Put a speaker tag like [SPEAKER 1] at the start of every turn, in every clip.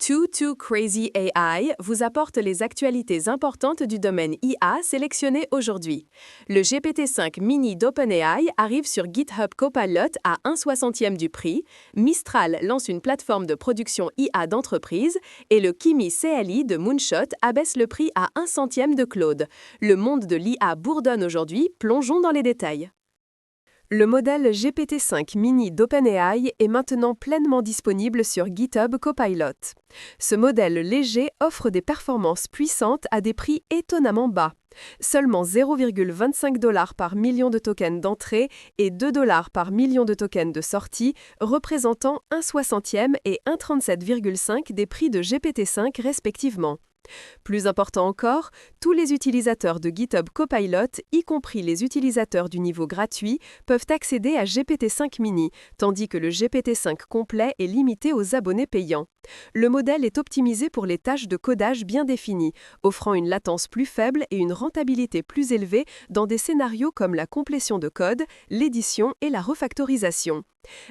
[SPEAKER 1] Too Crazy AI vous apporte les actualités importantes du domaine IA sélectionnées aujourd'hui. Le GPT-5 mini d'OpenAI arrive sur GitHub Copilot à 1/60e du prix, Mistral lance une plateforme de production IA d'entreprise et le Kimi CLI de Moonshot abaisse le prix à 1/100e de Claude. Le monde de l'IA bourdonne aujourd'hui, plongeons dans les détails. Le modèle GPT-5 mini d'OpenAI est maintenant pleinement disponible sur GitHub Copilot. Ce modèle léger offre des performances puissantes à des prix étonnamment bas. Seulement 0,25 $ par million de tokens d'entrée et 2 $ par million de tokens de sortie, représentant 1/60e et 1,37,5 des prix de GPT-5 respectivement. Plus important encore, tous les utilisateurs de GitHub Copilot, y compris les utilisateurs du niveau gratuit, peuvent accéder à GPT-5 mini, tandis que le GPT-5 complet est limité aux abonnés payants. Le modèle est optimisé pour les tâches de codage bien définies, offrant une latence plus faible et une rentabilité plus élevée dans des scénarios comme la complétion de code, l'édition et la refactorisation.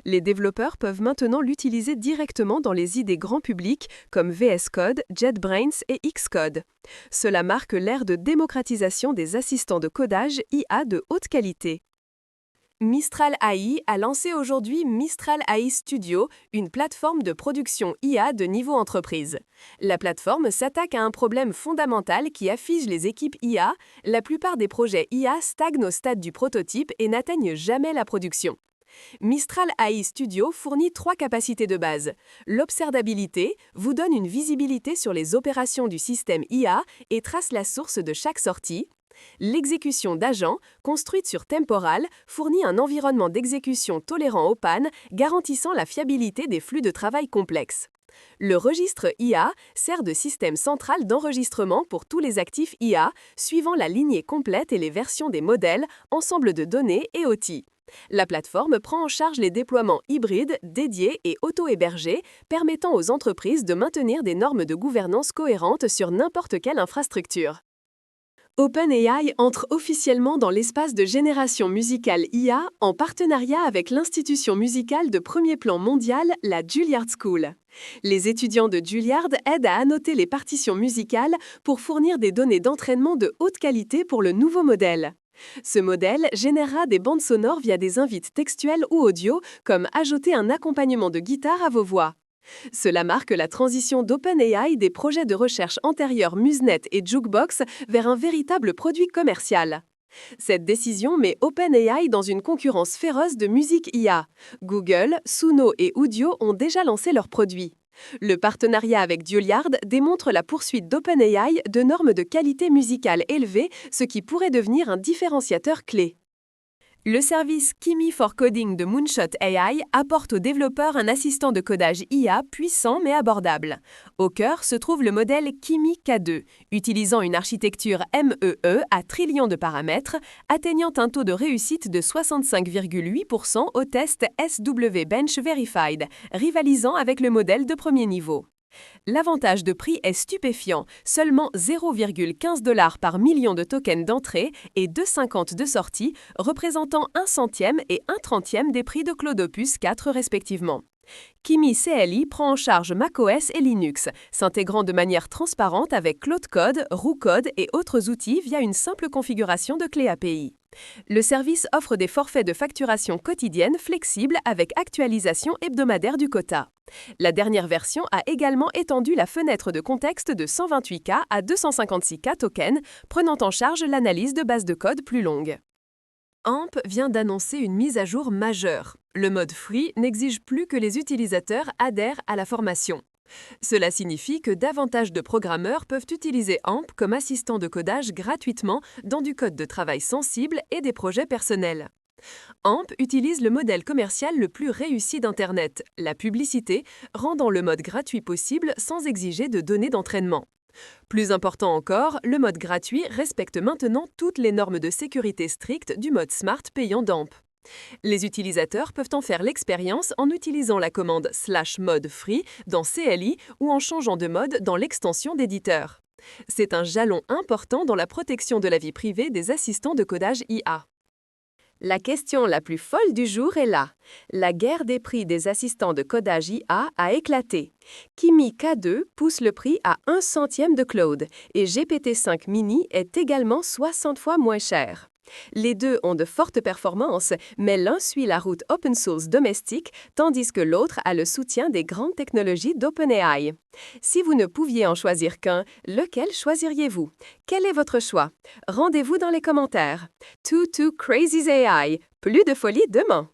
[SPEAKER 1] Les développeurs peuvent maintenant l'utiliser directement dans les IDE grand public comme VS Code, JetBrains et Xcode. Cela marque l'ère de démocratisation des assistants de codage IA de haute qualité. Mistral AI a lancé aujourd'hui Mistral AI Studio, une plateforme de production IA de niveau entreprise. La plateforme s'attaque à un problème fondamental qui afflige les équipes IA. La plupart des projets IA stagnent au stade du prototype et n'atteignent jamais la production. Mistral AI Studio fournit 3 capacités de base. L'observabilité vous donne une visibilité sur les opérations du système IA et trace la source de chaque sortie. L'exécution d'agents, construite sur Temporal, fournit un environnement d'exécution tolérant aux pannes, garantissant la fiabilité des flux de travail complexes. Le registre IA sert de système central d'enregistrement pour tous les actifs IA, suivant la lignée complète et les versions des modèles, ensemble de données et outils. La plateforme prend en charge les déploiements hybrides, dédiés et auto-hébergés, permettant aux entreprises de maintenir des normes de gouvernance cohérentes sur n'importe quelle infrastructure. OpenAI entre officiellement dans l'espace de génération musicale IA en partenariat avec l'institution musicale de premier plan mondial, la Juilliard School. Les étudiants de Juilliard aident à annoter les partitions musicales pour fournir des données d'entraînement de haute qualité pour le nouveau modèle. Ce modèle générera des bandes sonores via des invites textuels ou audio, comme ajouter un accompagnement de guitare à vos voix. Cela marque la transition d'OpenAI des projets de recherche antérieurs MuseNet et Jukebox vers un véritable produit commercial. Cette décision met OpenAI dans une concurrence féroce de musique IA. Google, Suno et Udio ont déjà lancé leurs produits. Le partenariat avec Juilliard démontre la poursuite d'OpenAI de normes de qualité musicale élevées, ce qui pourrait devenir un différenciateur clé. Le service Kimi for Coding de Moonshot AI apporte aux développeurs un assistant de codage IA puissant mais abordable. Au cœur se trouve le modèle Kimi K2, utilisant une architecture MEE à trillions de paramètres, atteignant un taux de réussite de 65,8% au test SW Bench Verified, rivalisant avec le modèle de premier niveau. L'avantage de prix est stupéfiant, seulement 0,15 $ par million de tokens d'entrée et 2,50 de sortie, représentant 1/100e et 1/30e des prix de Claude Opus 4 respectivement. Kimi CLI prend en charge macOS et Linux, s'intégrant de manière transparente avec Claude Code, Roux Code et autres outils via une simple configuration de clé API. Le service offre des forfaits de facturation quotidienne flexibles avec actualisation hebdomadaire du quota. La dernière version a également étendu la fenêtre de contexte de 128K à 256K tokens, prenant en charge l'analyse de bases de code plus longues. AMP vient d'annoncer une mise à jour majeure. Le mode free n'exige plus que les utilisateurs adhèrent à la formation. Cela signifie que davantage de programmeurs peuvent utiliser AMP comme assistant de codage gratuitement dans du code de travail sensible et des projets personnels. AMP utilise le modèle commercial le plus réussi d'Internet, la publicité, rendant le mode gratuit possible sans exiger de données d'entraînement. Plus important encore, le mode gratuit respecte maintenant toutes les normes de sécurité strictes du mode Smart payant d'AMP. Les utilisateurs peuvent en faire l'expérience en utilisant la commande /mode free dans CLI ou en changeant de mode dans l'extension d'éditeur. C'est un jalon important dans la protection de la vie privée des assistants de codage IA. La question la plus folle du jour est là. La guerre des prix des assistants de codage IA a éclaté. Kimi K2 pousse le prix à 1 centième de Claude et GPT-5 Mini est également 60 fois moins cher. Les deux ont de fortes performances, mais l'un suit la route open source domestique, tandis que l'autre a le soutien des grandes technologies d'OpenAI. Si vous ne pouviez en choisir qu'un, lequel choisiriez-vous? Quel est votre choix? Rendez-vous dans les commentaires. Too Crazy's AI. Plus de folie demain!